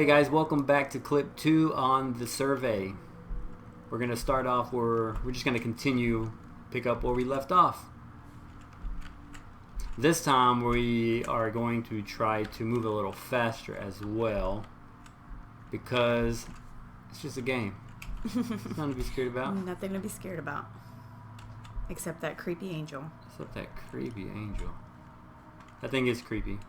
Hey guys, welcome back to clip 2 on the survey. We're going to start off where we're just going to continue, pick up where we left off. This time we are going to try to move a little faster as well, because it's just a game. Nothing to be scared about. Nothing to be scared about. Except that creepy angel. Except that creepy angel. That thing is creepy.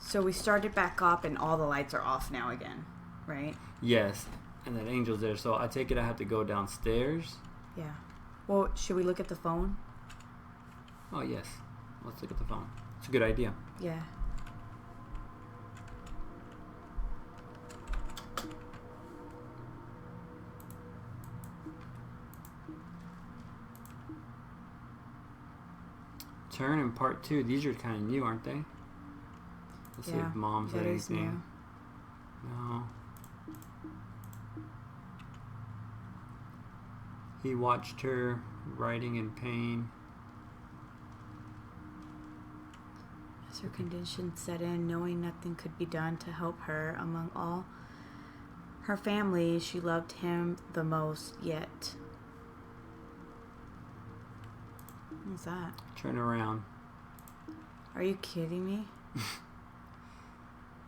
So we started back up and all the lights are off now again, right? Yes, and that angel's there. So I take it I have to go downstairs. Yeah. Well, should we look at the phone? Oh yes, let's look at the phone. It's a good idea. Yeah. Turn in part 2. These are kind of new, aren't they? Let's see if Mom said anything. No. He watched her writing in pain. As her condition set in, knowing nothing could be done to help her among all her family, she loved him the most yet. What's that? Turn around. Are you kidding me?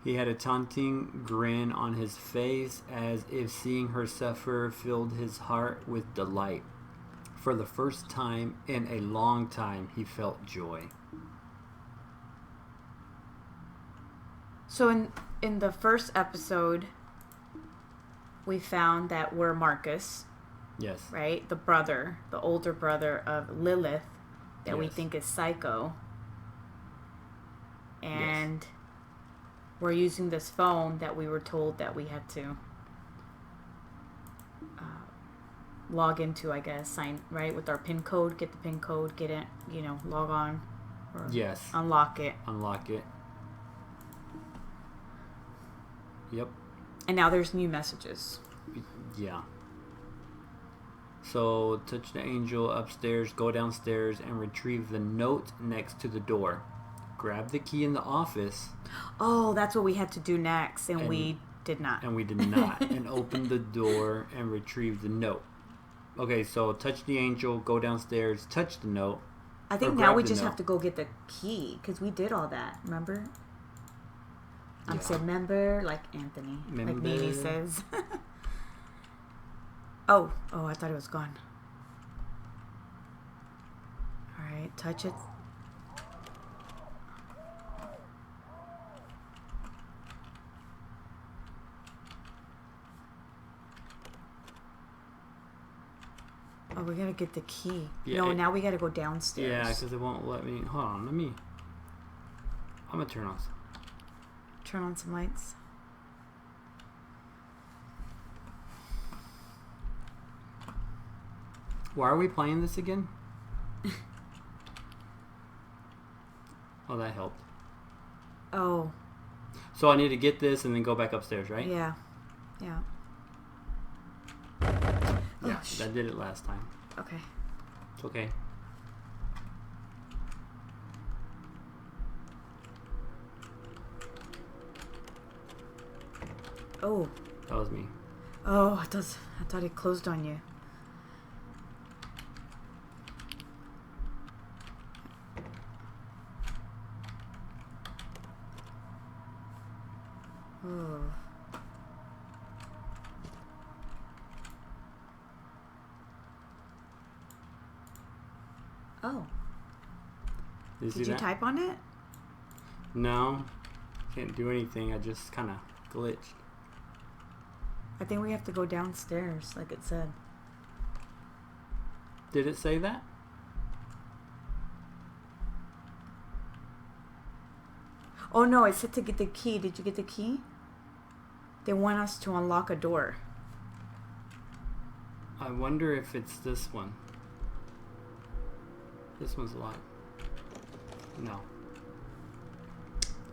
He had a taunting grin on his face, as if seeing her suffer filled his heart with delight. For the first time in a long time, he felt joy. So in the first episode, we found that we're Marcus. Yes. Right? The brother, the older brother of Lilith, that we think is psycho. And we're using this phone that we were told that we had to log into, I guess, sign, right, with our PIN code, get the PIN code, get it, log on. Or unlock it. Unlock it. Yep. And now there's new messages. Yeah. So, touch the angel upstairs, go downstairs, and retrieve the note next to the door. Grab the key in the office. Oh, that's what we had to do next, and we did not. And we did not. And open the door and retrieve the note. Okay, so touch the angel, go downstairs, touch the note. I think now we just have to go get the key, because we did all that, remember? I said member, like Anthony, like Nene says. Oh, I thought it was gone. All right, touch it. Oh, we gotta get the key. Yeah, no, now we gotta go downstairs. Yeah, because it won't let me. Hold on, I'm gonna turn on some lights. Why are we playing this again? Oh, that helped. Oh. So I need to get this and then go back upstairs, right? Yeah. Yeah, that did it last time. Okay. It's okay. Oh. That was me. Oh, I thought it closed on you. Oh. Oh. Did you type on it? No. Can't do anything. I just kind of glitched. I think we have to go downstairs, like it said. Did it say that? Oh no, it said to get the key. Did you get the key? They want us to unlock a door. I wonder if it's this one. This one's locked. No.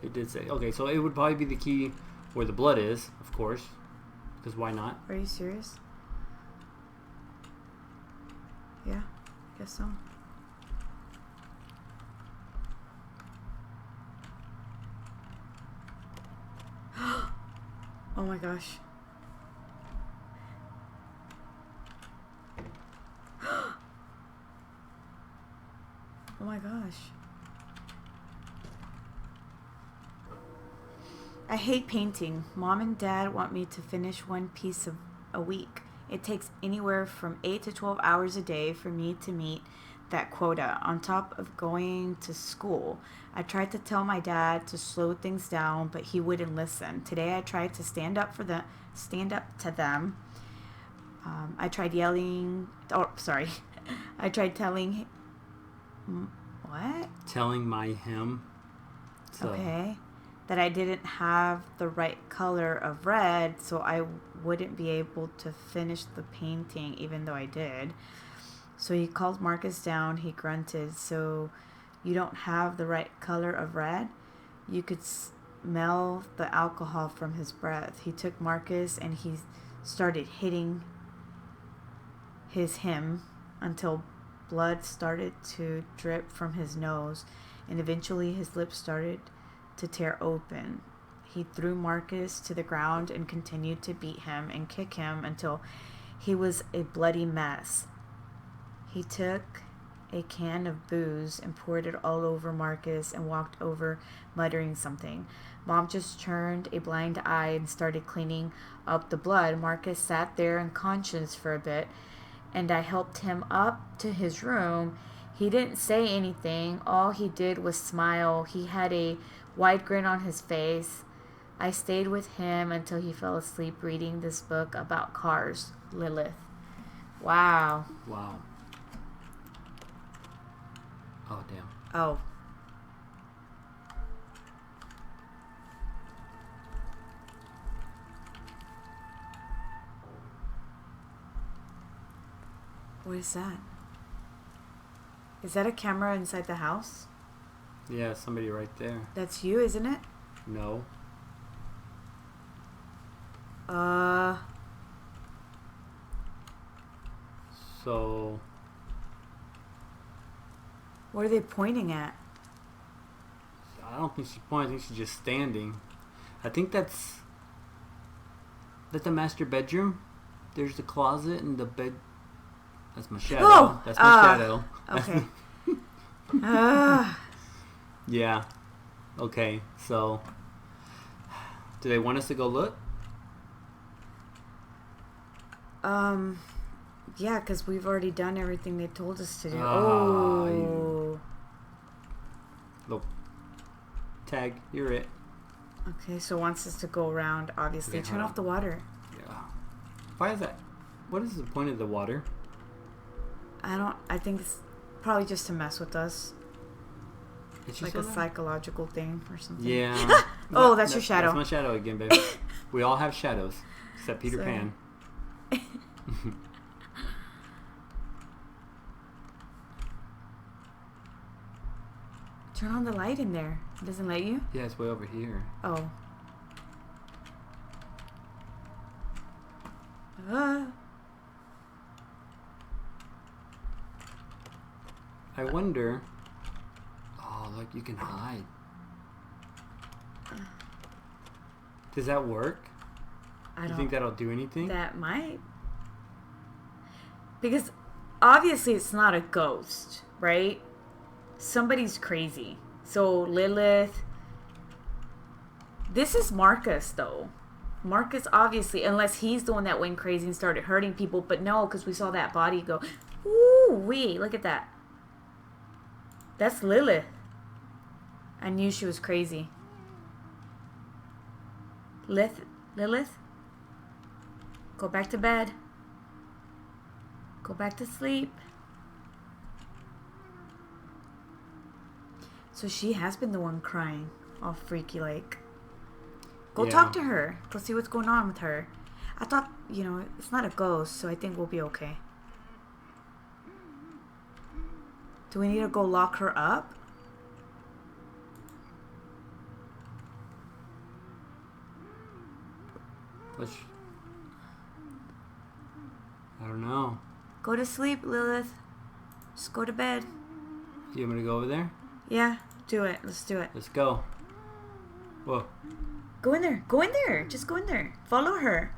It did say. Okay, so it would probably be the key where the blood is, of course. Because why not? Are you serious? Yeah, I guess so. Oh my gosh. Oh my gosh. I hate painting. Mom and Dad want me to finish one piece a week. It takes anywhere from 8 to 12 hours a day for me to meet that quota on top of going to school. I tried to tell my dad to slow things down, but he wouldn't listen. Today I tried to stand up to them. I tried yelling. Oh, sorry. I tried telling. What? Telling him. So. Okay. That I didn't have the right color of red, so I wouldn't be able to finish the painting, even though I did. So he called Marcus down. He grunted. So you don't have the right color of red? You could smell the alcohol from his breath. He took Marcus and he started hitting him until blood started to drip from his nose, and eventually his lips started to tear open. He threw Marcus to the ground and continued to beat him and kick him until he was a bloody mess. He took a can of booze and poured it all over Marcus and walked over muttering something. Mom just turned a blind eye and started cleaning up the blood. Marcus sat there unconscious for a bit, and I helped him up to his room. He didn't say anything. All he did was smile. He had a wide grin on his face. I stayed with him until he fell asleep reading this book about cars, Lilith. Wow. Wow. Oh, damn. Oh. What is that? Is that a camera inside the house? Yeah, somebody right there. That's you, isn't it? No. So. What are they pointing at? I don't think she's pointing. I think she's just standing. I think that's the master bedroom. There's the closet and the bed. That's my shadow. Oh! That's my shadow. Okay. Yeah. Okay. So, do they want us to go look? Yeah, because we've already done everything they told us to do. Look. Tag, you're it. Okay, so wants us to go around, obviously. Okay, turn off the water. Yeah. Why is that? What is the point of the water? I think it's probably just to mess with us. It's Like a psychological thing or something. Yeah. Oh, that's your shadow. That's my shadow again, baby. We all have shadows, except Peter Sorry. Pan. Turn on the light in there. It doesn't let you? Yeah, it's way over here. Oh. I wonder. Oh, look, you can hide. Does that work? I You think that'll do anything? That might. Because obviously it's not a ghost, right? Somebody's crazy. So Lilith. This is Marcus, though. Marcus, obviously, unless he's the one that went crazy and started hurting people. But no, because we saw that body go, ooh, wee, look at that. That's Lilith. I knew she was crazy. Lilith? Go back to bed. Go back to sleep. So she has been the one crying, all freaky like. Go talk to her. Go see what's going on with her. I thought, it's not a ghost, so I think we'll be okay. Do we need to go lock her up? I don't know. Go to sleep, Lilith. Just go to bed. You want me to go over there? Yeah, do it. Let's do it. Let's go. Whoa. Go in there. Go in there. Just go in there. Follow her.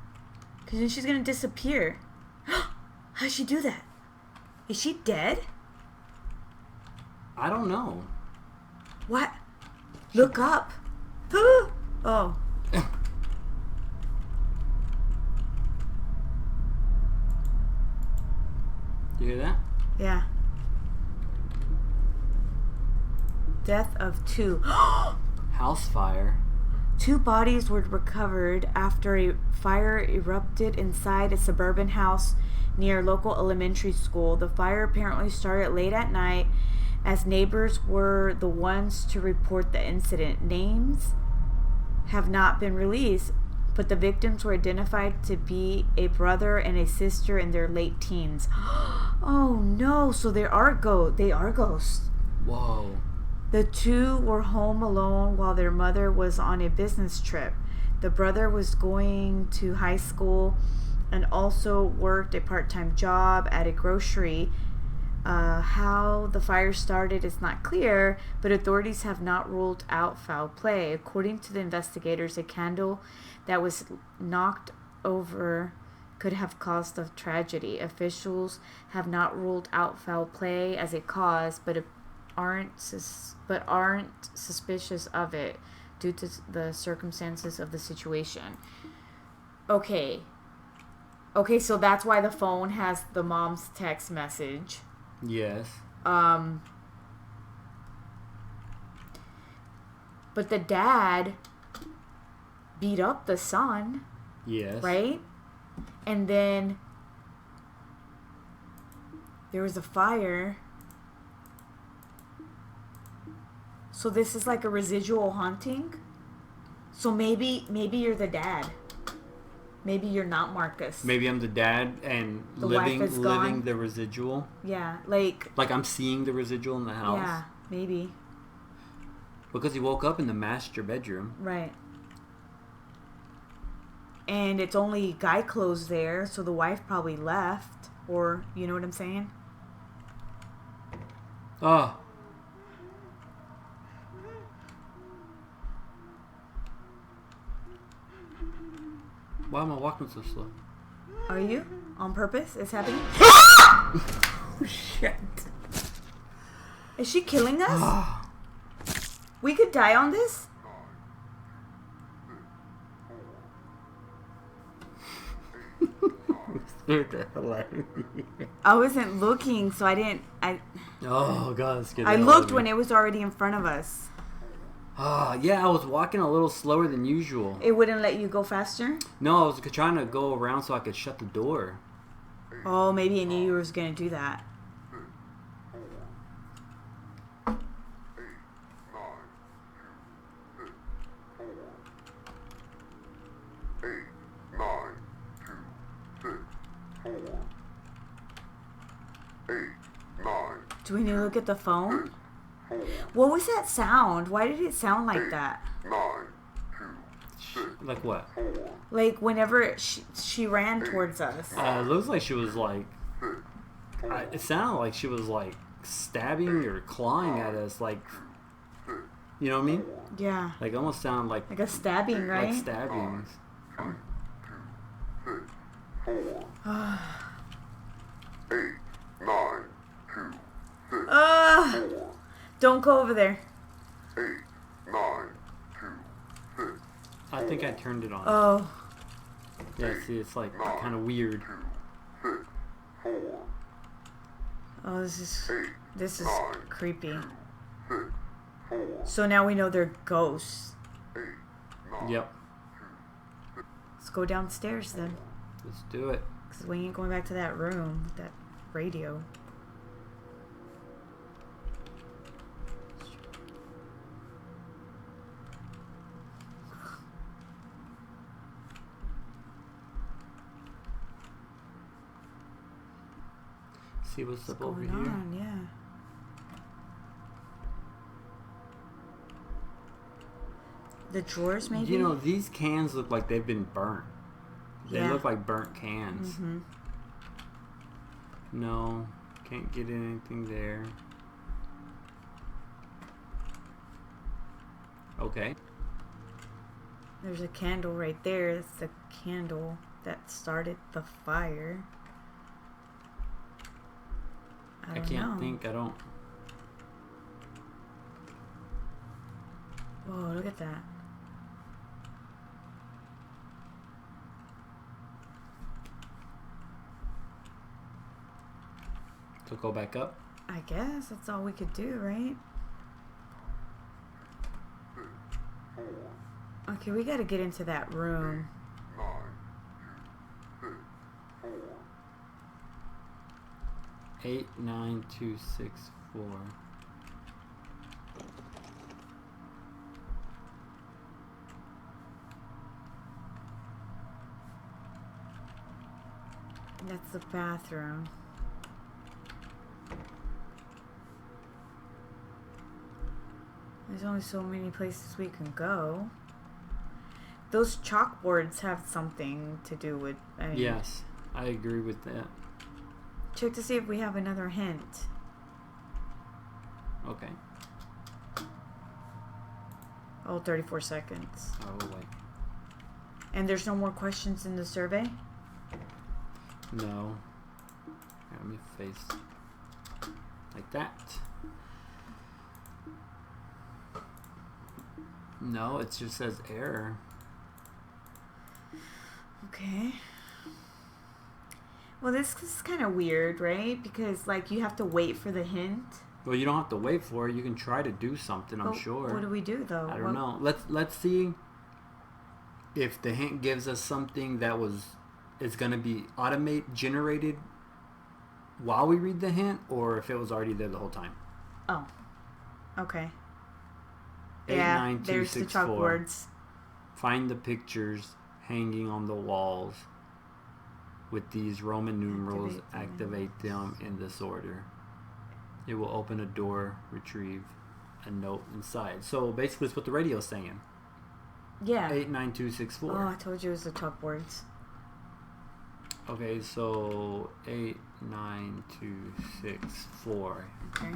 Because then she's going to disappear. How'd she do that? Is she dead? I don't know. What? Look up. Oh. You hear that? Yeah. Death of 2. House fire. 2 bodies were recovered after a fire erupted inside a suburban house near a local elementary school. The fire apparently started late at night, as neighbors were the ones to report the incident. Names have not been released, but the victims were identified to be a brother and a sister in their late teens. Oh no, so they are ghosts. Whoa. The 2 were home alone while their mother was on a business trip. The brother was going to high school and also worked a part-time job at a grocery. How the fire started is not clear, but authorities have not ruled out foul play. According to the investigators, a candle that was knocked over could have caused the tragedy. Officials have not ruled out foul play as a cause, but aren't suspicious of it due to the circumstances of the situation. Okay, so that's why the phone has the mom's text message. Yes. But the dad beat up the son. Yes. Right? And then there was a fire. So this is like a residual haunting. So maybe you're the dad. Maybe you're not Marcus. Maybe I'm the dad and The wife is living gone. the residual. Yeah, like I'm seeing the residual in the house. yeah, maybe. Because he woke up in the master bedroom. Right. And it's only guy clothes there, so the wife probably left, or you know what I'm saying? Oh. Why am I walking so slow? Are you? On purpose? It's happening? Shit. Is she killing us? We could die on this? I wasn't looking, so I didn't. Oh god, that's good. I looked when it was already in front of us. Yeah, I was walking a little slower than usual. It wouldn't let you go faster? No, I was trying to go around so I could shut the door. Oh, maybe I knew you was gonna do that. Do we need to look at the phone? What was that sound? Why did it sound like that? Like what? Like whenever she ran towards us. It looks like she was like... it sounded like she was like stabbing or clawing at us, like... You know what I mean? Yeah. Like almost sound like... Like a stabbing, right? Like stabbings. Don't go over there. I think I turned it on. Oh. Yeah, see, it's like kind of weird. Oh, this is creepy. So now we know they're ghosts. Yep. Let's go downstairs then. Let's do it. Because we ain't going back to that room with that radio. See what's up over Going here. on, yeah. The drawers, maybe? You know, these cans look like they've been burnt. They Yeah. look like burnt cans. Mm-hmm. No, can't get anything there. Okay. There's a candle right there. That's the candle that started the fire. I can't think. I don't. Whoa, look at that. So go back up. I guess that's all we could do, right? Okay, we gotta get into that room. 89264. That's the bathroom. There's only so many places we can go. Those chalkboards have something to do with... I mean, yes, I agree with that. check to see if we have another hint. Okay. Oh, 34 seconds. Oh, wait. And there's no more questions in the survey? No. Let me face like that. No, it just says error. Okay. Well, this is kind of weird, right? Because, like, you have to wait for the hint. Well, you don't have to wait for it. You can try to do something, I'm sure. What do we do, though? I don't know. Let's see if the hint gives us something that is going to be generated while we read the hint, or if it was already there the whole time. Oh. Okay. 89264. There's the chalkboards. Find the pictures hanging on the walls with these Roman numerals. Activate them in this order. It will open a door, retrieve a note inside. So basically, it's what the radio's saying. Yeah. 89264. Oh, I told you it was the chalkboards. Okay, so 89264. Okay.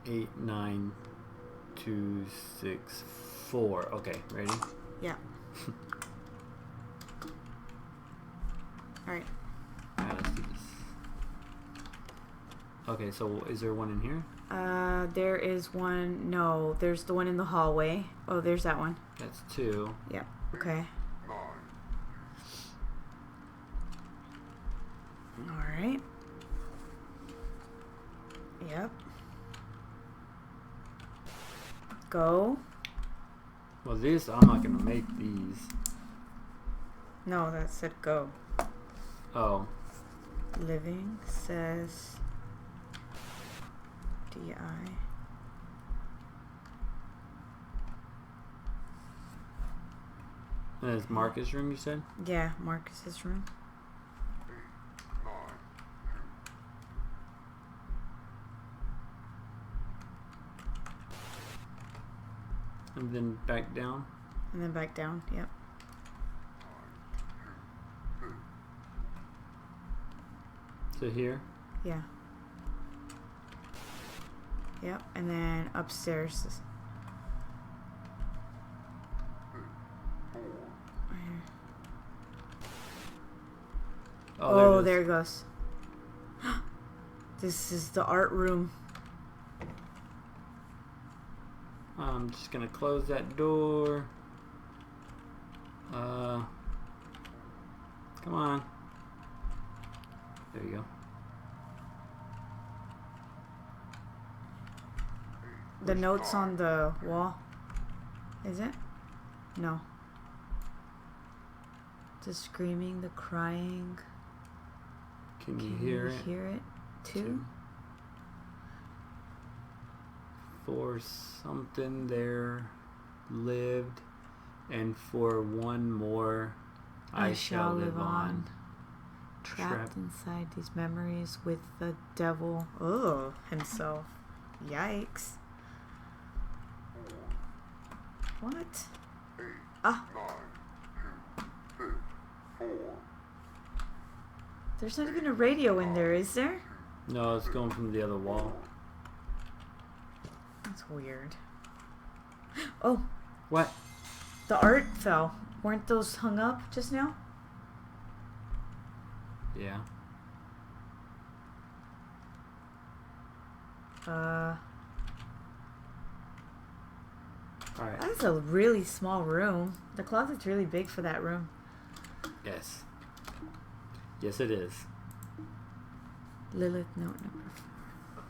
89264. Okay, ready? Yeah. Alright. Alright, let's do this. Okay, so is there one in here? There is one. No, there's the one in the hallway. Oh, there's that one. That's 2. Yep. Okay. Alright. Yep. Go. Well, this, I'm not going to make these. No, that said go. Oh. Living says DI. And it's Marcus' room, you said? Yeah, Marcus's room. And then back down? And then back down, yep. So here? Yeah. Yep, and then upstairs. Right here. Oh, there it goes. This is the art room. I'm just gonna close that door. Come on. There you go. The notes on the wall. Is it? No. The screaming, the crying. Can you hear it? Hear it too? For something there lived, and for one more I shall live on. Trapped inside these memories with the devil himself. Yikes. What? Ah. There's not even a radio in there, is there? No, it's going from the other wall. That's weird. Oh, What? the art fell. Weren't those hung up just now? Yeah. Alright. That's a really small room. The closet's really big for that room. Yes. Yes, it is. Lilith, note number 4.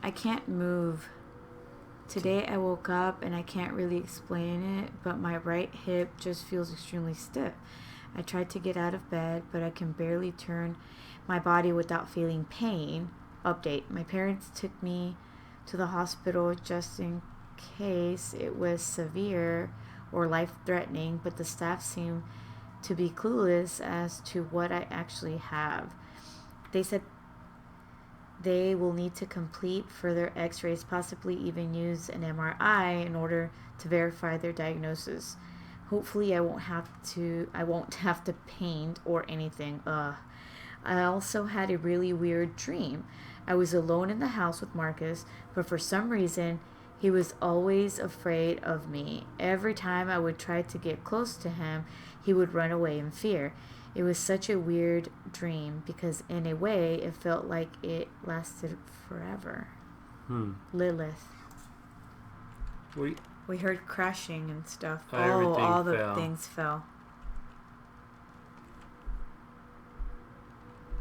I can't move. Today I woke up and I can't really explain it, but my right hip just feels extremely stiff. I tried to get out of bed, but I can barely turn my body without feeling pain. Update. My parents took me to the hospital just in case it was severe or life-threatening, but the staff seemed to be clueless as to what I actually have. They said they will need to complete further x-rays, possibly even use an MRI in order to verify their diagnosis. Hopefully I won't have to paint or anything. I also had a really weird dream. I was alone in the house with Marcus, but for some reason he was always afraid of me. Every time I would try to get close to him, he would run away in fear. It was such a weird dream because in a way it felt like it lasted forever. Lilith. We heard crashing and stuff. All the things fell.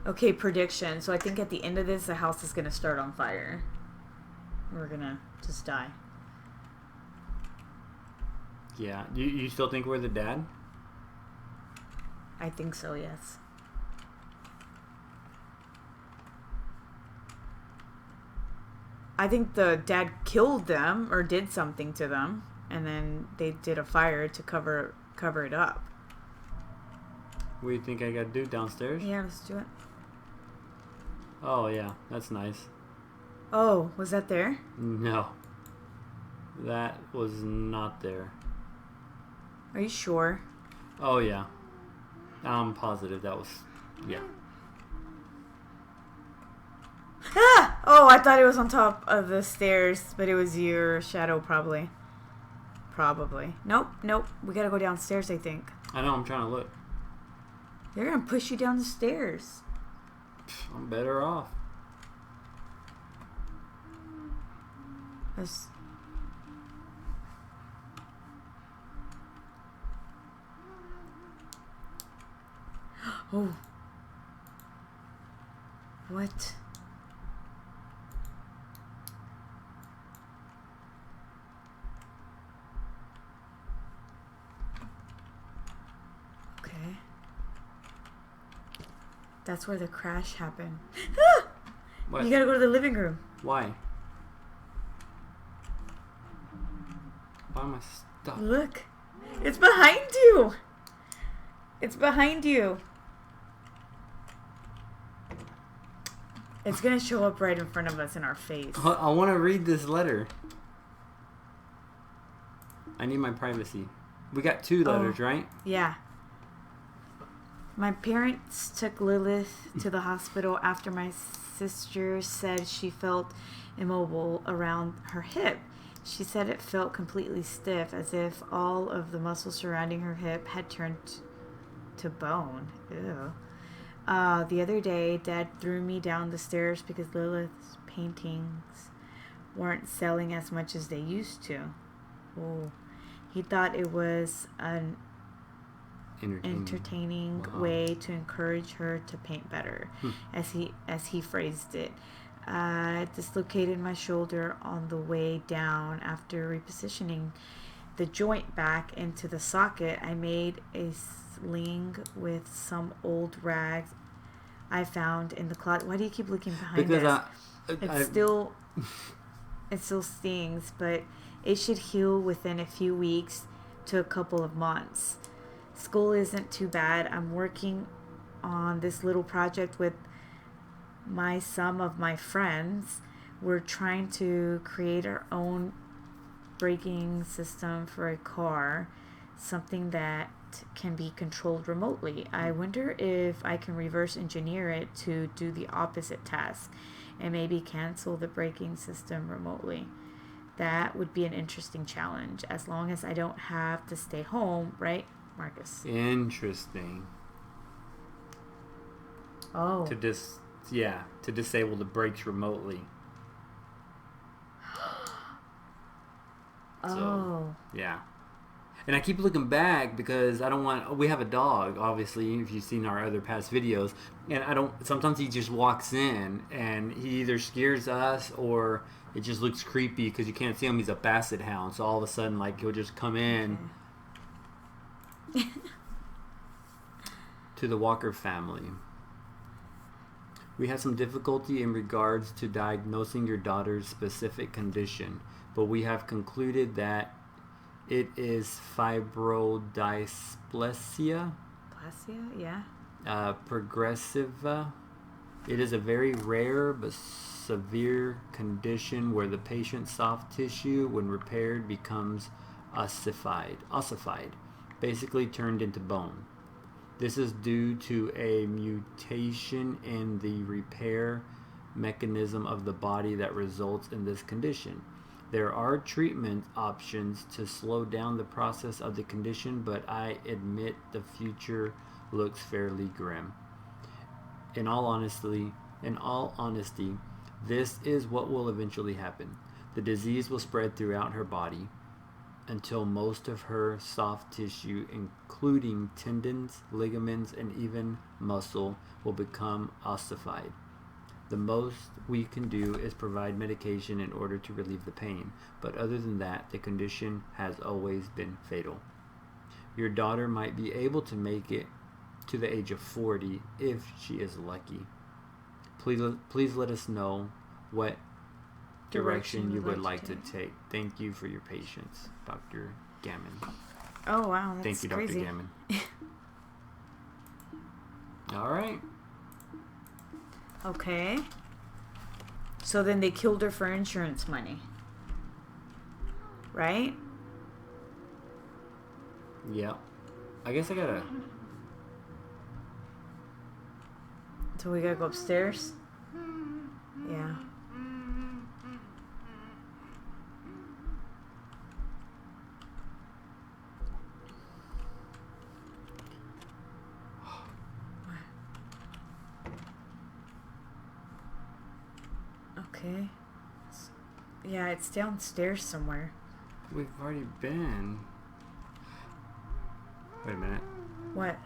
Okay, prediction. So I think at the end of this, the house is going to start on fire. We're going to just die. Yeah. You still think we're the dad? I think so, yes. I think the dad killed them or did something to them, and then they did a fire to cover it up. What do you think I got to do downstairs? Yeah, let's do it. Oh, yeah. That's nice. Oh, was that there? No. That was not there. Are you sure? Oh, yeah. I'm positive that was... Yeah. Ah! Oh, I thought it was on top of the stairs, but it was your shadow, probably. Nope. We gotta go downstairs, I think. I know, I'm trying to look. They're gonna push you down the stairs. I'm better off. Oh. What? Okay. That's where the crash happened. What? You gotta go to the living room. Why? Why am I stuck? Look. It's behind you. It's behind you. It's gonna show up right in front of us in our face. I want to read this letter. I need my privacy. We got 2 letters, right? Yeah. My parents took Lilith to the hospital after my sister said she felt immobile around her hip. She said it felt completely stiff, as if all of the muscles surrounding her hip had turned to bone. Ew. The other day, Dad threw me down the stairs because Lilith's paintings weren't selling as much as they used to. Oh. He thought it was an entertaining way to encourage her to paint better, as he phrased it. I dislocated my shoulder on the way down. After repositioning the joint back into the socket, I made a sling with some old rags I found in the closet. Why do you keep looking behind us? It still stings, but it should heal within a few weeks to a couple of months. School isn't too bad. I'm working on this little project with some of my friends. We're trying to create our own braking system for a car, something that can be controlled remotely. I wonder if I can reverse engineer it to do the opposite task and maybe cancel the braking system remotely. That would be an interesting challenge, as long as I don't have to stay home, right, Marcus? Interesting. Oh. To disable the brakes remotely. So, yeah. And I keep looking back because I don't want... We have a dog, obviously, if you've seen our other past videos. And I don't... Sometimes he just walks in and he either scares us or it just looks creepy because you can't see him. He's a basset hound. So all of a sudden, like, he'll just come in to the Walker family. We have some difficulty in regards to diagnosing your daughter's specific condition, but we have concluded that it is fibrodysplasia. Yeah. Progressiva. It is a very rare but severe condition where the patient's soft tissue, when repaired, becomes ossified, basically turned into bone. This is due to a mutation in the repair mechanism of the body that results in this condition. There are treatment options to slow down the process of the condition, but I admit the future looks fairly grim. In all honesty, this is what will eventually happen. The disease will spread throughout her body until most of her soft tissue, including tendons, ligaments, and even muscle, will become ossified. The most we can do is provide medication in order to relieve the pain, but other than that, the condition has always been fatal. Your daughter might be able to make it to the age of 40 if she is lucky. Please let us know what direction you would like to take. Thank you for your patience, Dr. Gammon. Oh, wow. That's Thank you, crazy. Dr. Gammon. All right. Okay. So then they killed her for insurance money. Right? Yep. I guess I gotta... So we gotta go upstairs? Yeah. Okay. Yeah, it's downstairs somewhere. We've already been... Wait a minute. What?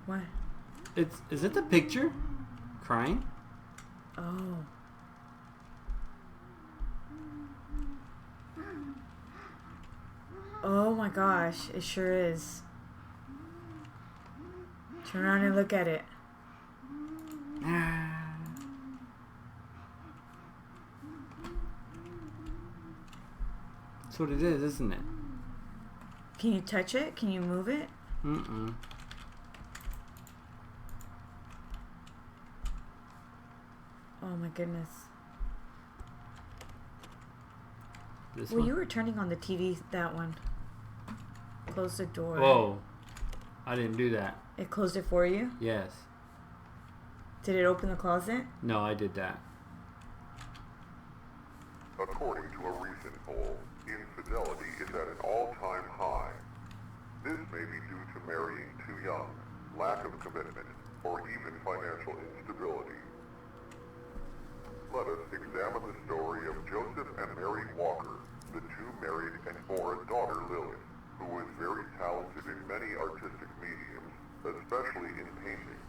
What? Is it the picture? Crying? Oh. Oh my gosh, it sure is. Turn around and look at it. That's what it is, isn't it? Can you touch it? Can you move it? Mm-mm. Oh my goodness. This Well, one? you were turning on the TV, that one. Close the door. Whoa. I didn't do that. It closed it for you? Yes. Did it open the closet? No, I did that. According to a recent poll, infidelity is at an all-time high. This may be due to marrying too young, lack of commitment, or even financial instability. Let us examine the story of Joseph and Mary Walker, the two married and bore a daughter, Lilith, who was very talented in many artistic mediums, especially in painting.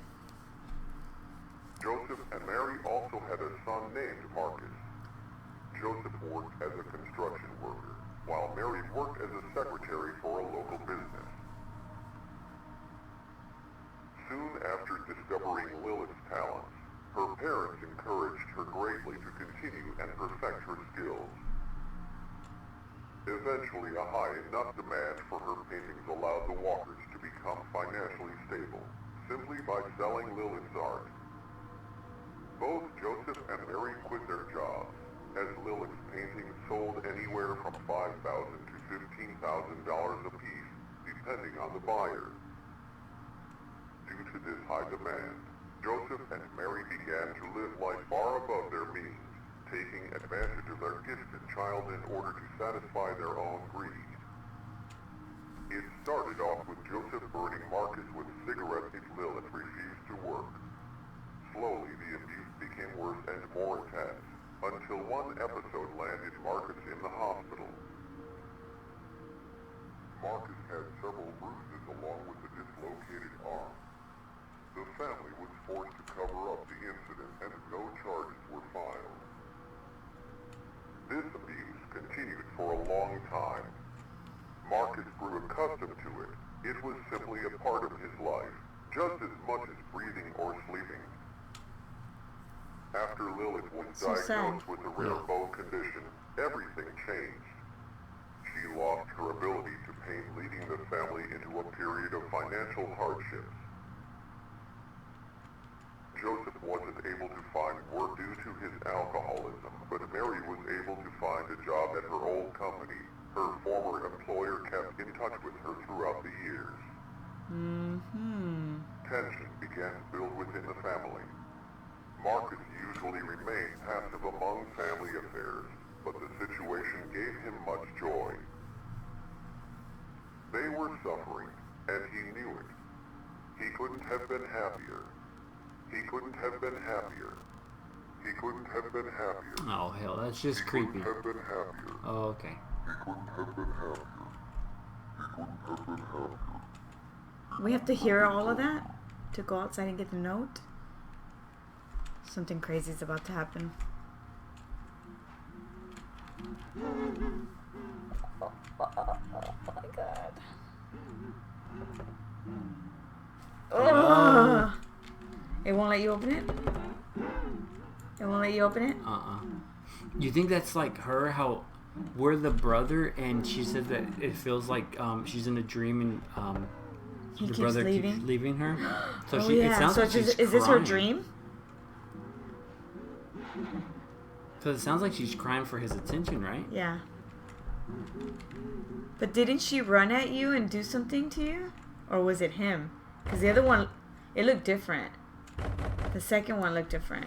Joseph and Mary also had a son named Marcus. Joseph worked as a construction worker, while Mary worked as a secretary for a local business. Soon after discovering Lilith's talents, her parents encouraged her greatly to continue and perfect her skills. Eventually, a high enough demand for her paintings allowed the Walkers to become financially stable, simply by selling Lilith's art. Both Joseph and Mary quit their jobs, as Lilith's paintings sold anywhere from $5,000 to $15,000 apiece, depending on the buyer. Due to this high demand, Joseph and Mary began to live life far above their means, taking advantage of their gifted child in order to satisfy their own greed. It started off with Joseph burning Marcus with cigarettes if Lilith refused to work. Slowly, the abuse became worse and more intense, until one episode landed Marcus in the hospital. Marcus had several bruises along with a dislocated arm. The family was forced to cover up the incident and no charges were filed. This abuse continued for a long time. Marcus grew accustomed to it. It was simply a part of his life, just as much as breathing or sleeping. After Lilith was diagnosed with a rare bone condition, everything changed. She lost her ability to paint, leading the family into a period of financial hardships. Joseph wasn't able to find work due to his alcoholism, but Mary was able to find a job at her old company. Her former employer kept in touch with her throughout the years. Tension began to build within the family. Marcus usually remained passive among family affairs, but the situation gave him much joy. They were suffering, and he knew it. He couldn't have been happier. He couldn't have been happier. He couldn't have been happier. Oh, hell, that's just creepy. He couldn't have been happier. Oh, okay. He couldn't have been happier. He couldn't have been happier. We have to hear all of that to go outside and get the note? Something crazy is about to happen. Oh my god. Oh! It won't let you open it? It won't let you open it? You think that's like her, how we're the brother, and she says that it feels like she's in a dream and He the keeps brother leaving? keeps leaving her. So Oh, she, yeah. it sounds So like she's is this her crying. dream? Because it sounds like she's crying for his attention, right? Yeah. But didn't she run at you and do something to you? Or was it him? Because the other one, it looked different. The second one looked different.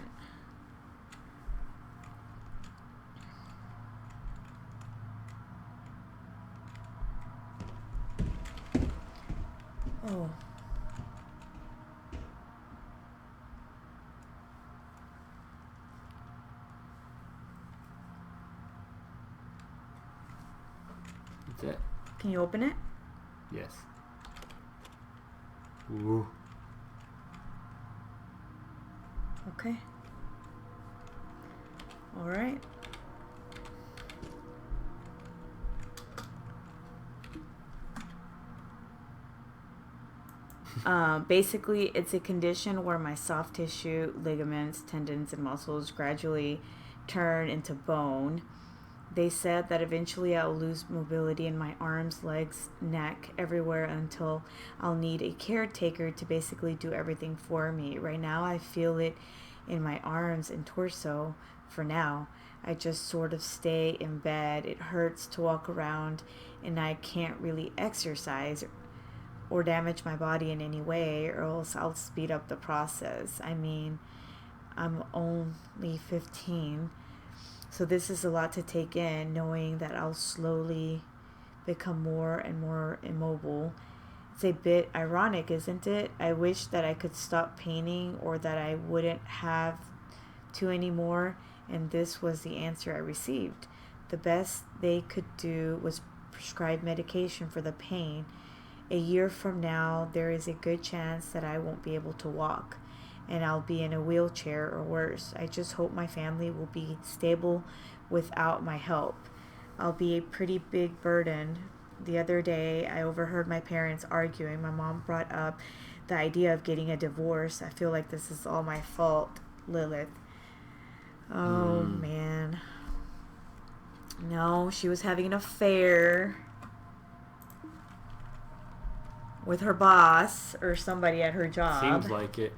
Oh. That's it. Can you open it? Yes. Ooh. Okay. All right. Basically, it's a condition where my soft tissue, ligaments, tendons, and muscles gradually turn into bone. They said that eventually I'll lose mobility in my arms, legs, neck, everywhere until I'll need a caretaker to basically do everything for me. Right now, I feel it in my arms and torso for now. I just sort of stay in bed. It hurts to walk around, and I can't really exercise or damage my body in any way, or else I'll speed up the process. I mean, I'm only 15. So this is a lot to take in, knowing that I'll slowly become more and more immobile. It's a bit ironic, isn't it? I wish that I could stop painting or that I wouldn't have to anymore, and this was the answer I received. The best they could do was prescribe medication for the pain. A year from now, there is a good chance that I won't be able to walk, and I'll be in a wheelchair or worse. I just hope my family will be stable without my help. I'll be a pretty big burden. The other day, I overheard my parents arguing. My mom brought up the idea of getting a divorce. I feel like this is all my fault, Lilith. Oh, man. No, she was having an affair with her boss or somebody at her job. Seems like it.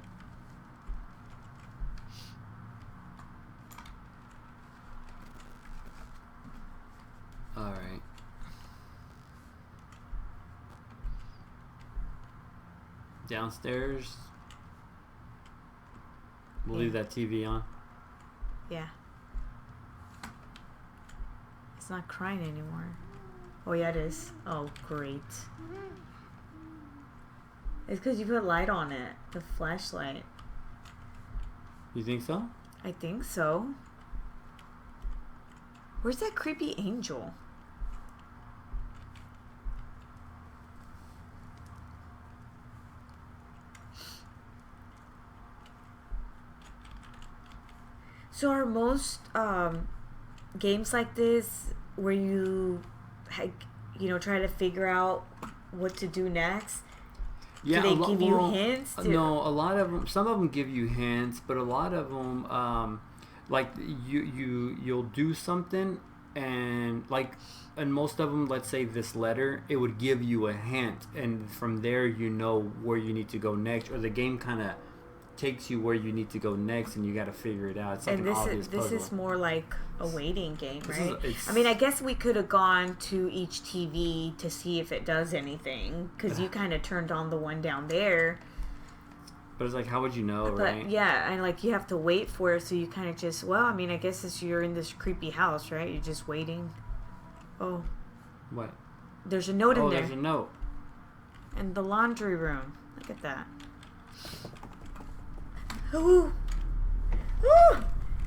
Alright. Downstairs. We'll Yeah. leave that TV on. Yeah. It's not crying anymore. Oh, yeah, it is. Oh, great. It's because you put light on it. The flashlight. You think so? I think so. Where's that creepy angel? So are most games like this where you, try to figure out what to do next? Yeah, Do they give you hints? No, a lot of them. Some of them give you hints, but a lot of them, like you'll do something, and and most of them, let's say this letter, it would give you a hint, and from there you know where you need to go next, or the game kind of takes you where you need to go next, and you got to figure it out. It's like and an obvious this puzzle. is more like a waiting game, right? It's- I mean, I guess we could have gone to each TV to see if it does anything, because you kind of turned on the one down there. But it's like, how would you know, But right? yeah, and like you have to wait for it, so you kind of just, well, I mean, I guess you're in this creepy house, right? You're just waiting. Oh, What? there's a note in Oh, there. there's a note. In the laundry room. Look at that. Ooh. Ooh.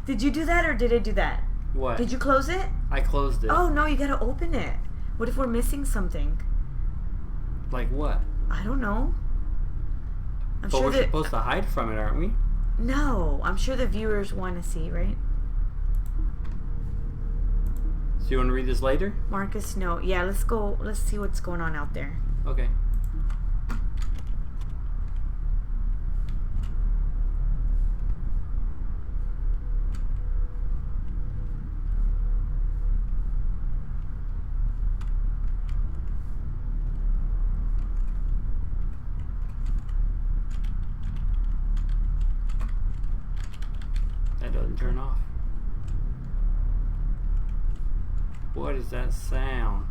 Did you do that or did I do that? What? Did you close it? I closed it. Oh no, you gotta open it. What if we're missing something? Like what? I don't know. I'm But sure we're that supposed to hide from it, aren't we? no, I'm sure the viewers want to see, right? So you want to read this later? Marcus, no. Yeah, let's go. Let's see what's going on out there. Okay. That doesn't turn off. What is that sound?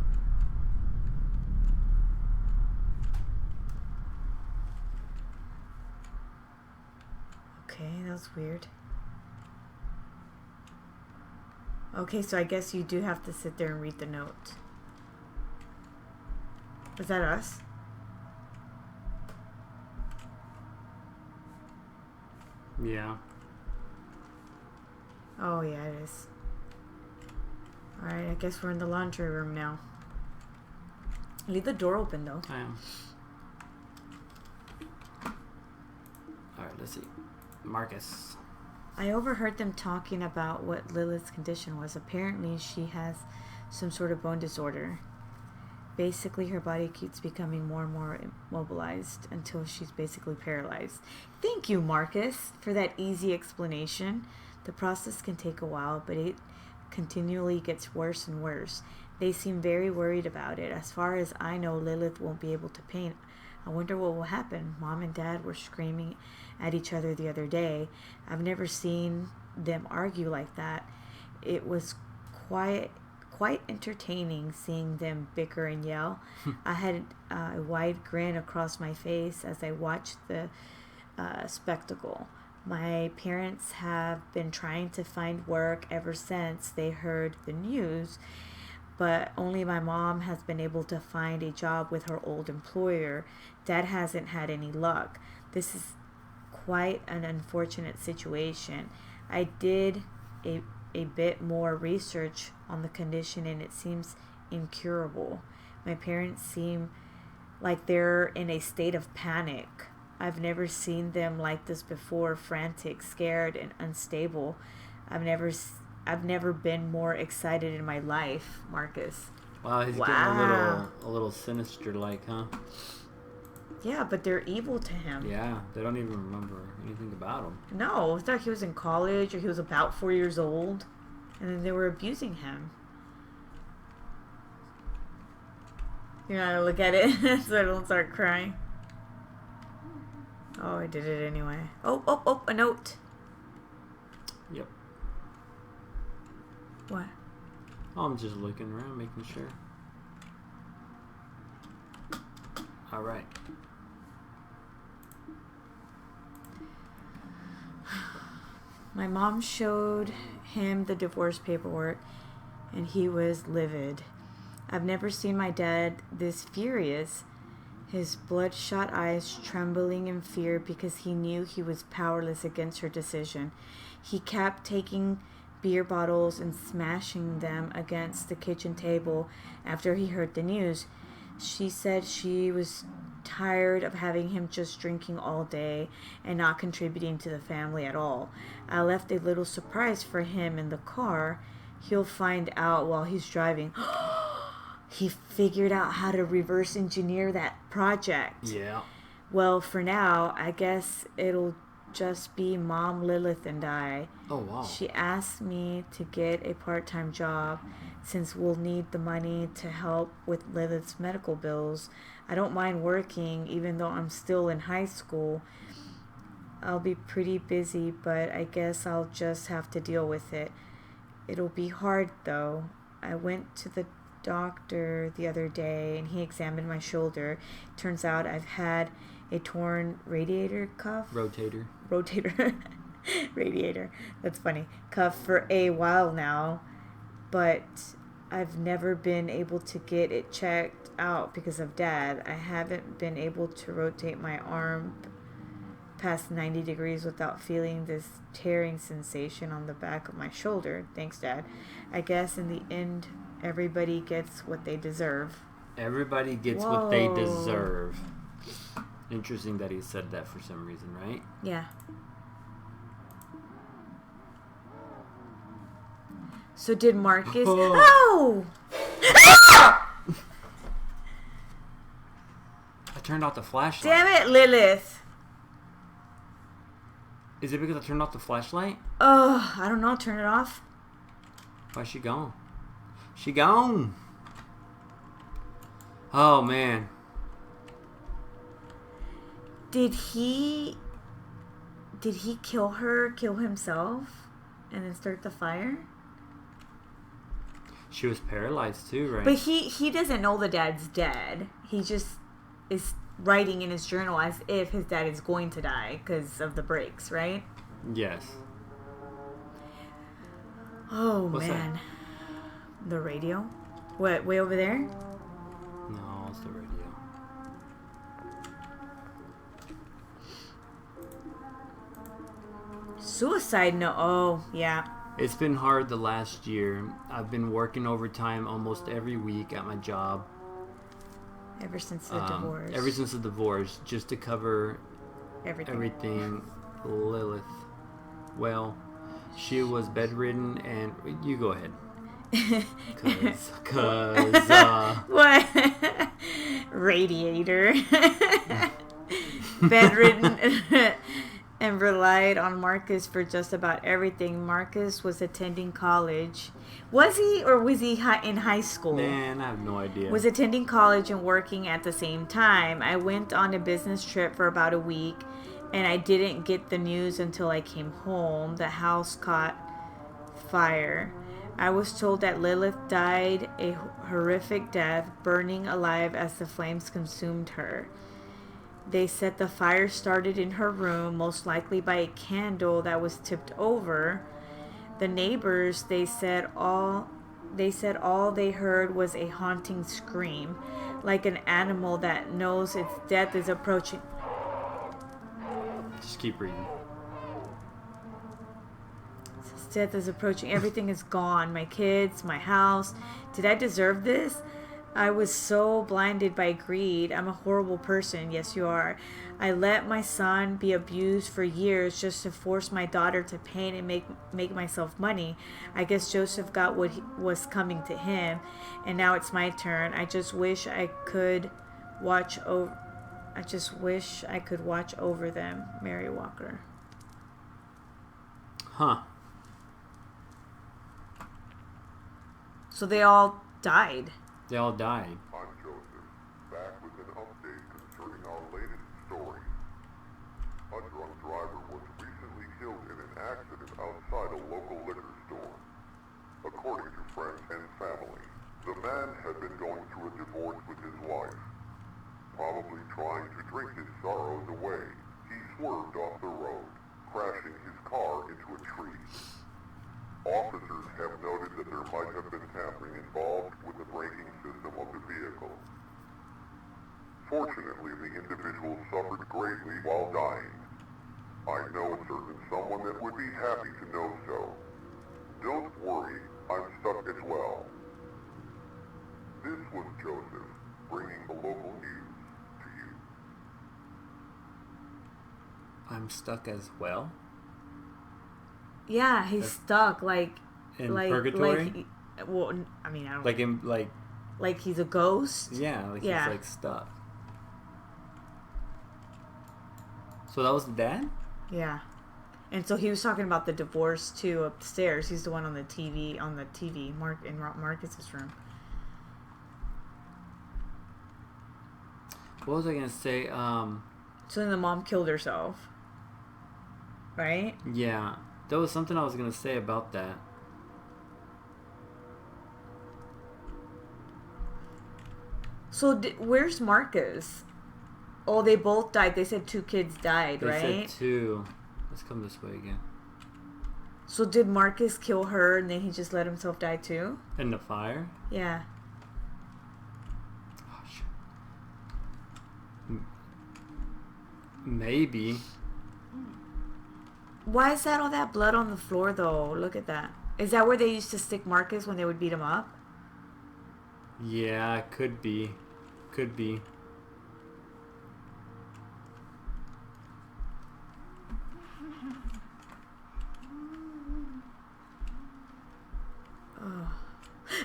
Okay, that was weird. Okay, so I guess you do have to sit there and read the note. Was that us? Yeah. Oh, yeah, it is. Alright, I guess we're in the laundry room now. Leave the door open, though. I am. Alright, let's see. Marcus. I overheard them talking about what Lilith's condition was. Apparently, she has some sort of bone disorder. Basically, her body keeps becoming more and more immobilized until she's basically paralyzed. Thank you, Marcus, for that easy explanation. The process can take a while, but it continually gets worse and worse. They seem very worried about it. As far as I know, Lilith won't be able to paint. I wonder what will happen. Mom and Dad were screaming at each other the other day. I've never seen them argue like that. It was quite entertaining seeing them bicker and yell. I had a wide grin across my face as I watched the spectacle. My parents have been trying to find work ever since they heard the news, but only my mom has been able to find a job with her old employer. Dad hasn't had any luck. This is quite an unfortunate situation. I did a bit more research on the condition and it seems incurable. My parents seem like they're in a state of panic. I've never seen them like this before, frantic, scared, and unstable. I've never been more excited in my life, Marcus. Wow, he's Wow. getting a little sinister like, huh? Yeah, but they're evil to him. Yeah, they don't even remember anything about him. No, it's like he was in college or he was about 4 years old, and then they were abusing him. You gotta look at it so I don't start crying. Oh, I did it anyway. Oh, a note. Yep. What? I'm just looking around, making sure. Alright. My mom showed him the divorce paperwork, and he was livid. I've never seen my dad this furious, his bloodshot eyes trembling in fear because he knew he was powerless against her decision. He kept taking beer bottles and smashing them against the kitchen table after he heard the news. She said she was tired of having him just drinking all day and not contributing to the family at all. I left a little surprise for him in the car. He'll find out while he's driving. He figured out how to reverse engineer that project. Yeah. Well, for now, I guess it'll just be Mom Lilith and I. Oh, wow. She asked me to get a part-time job since we'll need the money to help with Lilith's medical bills. I don't mind working even though I'm still in high school. I'll be pretty busy, but I guess I'll just have to deal with it. It'll be hard though. I went to the doctor the other day and he examined my shoulder. Turns out I've had a torn radiator cuff. Rotator. Radiator. That's funny. Cuff for a while now, but I've never been able to get it checked out because of Dad. I haven't been able to rotate my arm past 90 degrees without feeling this tearing sensation on the back of my shoulder. Thanks, Dad. I guess in the end, everybody gets what they deserve. Everybody gets what they deserve. Interesting that he said that for some reason, right? Yeah. So did Marcus... Oh! I turned off the flashlight. Damn it, Lilith. Is it because I turned off the flashlight? Oh, I don't know. Turn it off. Why's she gone? She gone. Oh, man. Did he kill her, kill himself, and then start the fire? She was paralyzed too, right? But he doesn't know the dad's dead. He just is writing in his journal as if his dad is going to die because of the breaks, right? Yes. Oh, What's man. that? The radio? What, way over there? No, it's the radio. Suicide note. Oh, yeah. It's been hard the last year. I've been working overtime almost every week at my job. Ever since the divorce. Ever since the divorce, just to cover everything. Lilith. Well, she was bedridden and... You go ahead. Cause what? Radiator. Bedridden and relied on Marcus for just about everything. Marcus was attending college. Was he, or was he in high school? Man, I have no idea. Was attending college and working at the same time. I went on a business trip for about a week, and I didn't get the news until I came home. The house caught fire. I was told that Lilith died a horrific death, burning alive as the flames consumed her. They said the fire started in her room, most likely by a candle that was tipped over. The neighbors, they said all they heard was a haunting scream, like an animal that knows its death is approaching. Just keep reading. Its death is approaching. Everything is gone. My kids, my house. Did I deserve this? I was so blinded by greed. I'm a horrible person. Yes, you are. I let my son be abused for years just to force my daughter to paint and make myself money. I guess Joseph got what was coming to him, and now it's my turn. I just wish I could watch over them. Mary Walker. Huh. So they all died. They all died. I'm Joseph, back with an update concerning our latest story. A drunk driver was recently killed in an accident outside a local liquor store. According to friends and family, the man had been going through a divorce with his wife. Probably trying to drink his sorrows away, he swerved off the road, crashing his car into a tree. Officers have noted that there might have been tampering involved with the braking system of the vehicle. Fortunately, the individual suffered greatly while dying. I know a certain someone that would be happy to know so. Don't worry, I'm stuck as well. This was Joseph, bringing the local news to you. I'm stuck as well? Yeah, he's stuck, In purgatory? Well, I mean, I don't... Like he's a ghost? Yeah, Yeah. he's like stuck. So that was the dad? Yeah. And so he was talking about the divorce, too, upstairs. He's the one on the TV, in Marcus's room. What was I going to say? So then the mom killed herself. Right? Yeah. There was something I was going to say about that. So where's Marcus? Oh, they both died. They said 2 kids died, right? They said 2. Let's come this way again. So did Marcus kill her and then he just let himself die too? In the fire? Yeah. Oh, shit. Maybe. Why is that all that blood on the floor though? Look at that. Is that where they used to stick Marcus when they would beat him up? Yeah, it could be. Could be.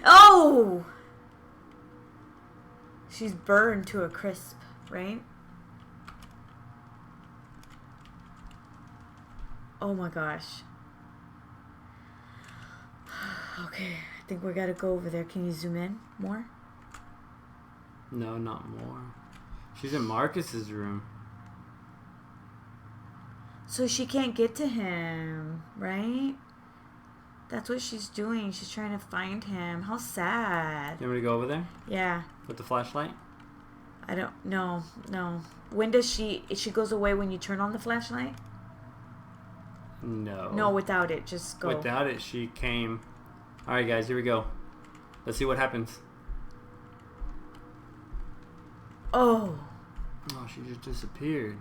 Oh! She's burned to a crisp, right? Oh my gosh. Okay, I think we gotta go over there. Can you zoom in more? No, not more. She's in Marcus's room. So she can't get to him, right? That's what she's doing. She's trying to find him. How sad. You want me to go over there? Yeah. With the flashlight? I don't... No. When does she... She goes away when you turn on the flashlight? No. No, without it. Just go. Without it, she came. Alright, guys. Here we go. Let's see what happens. Oh. Oh, she just disappeared.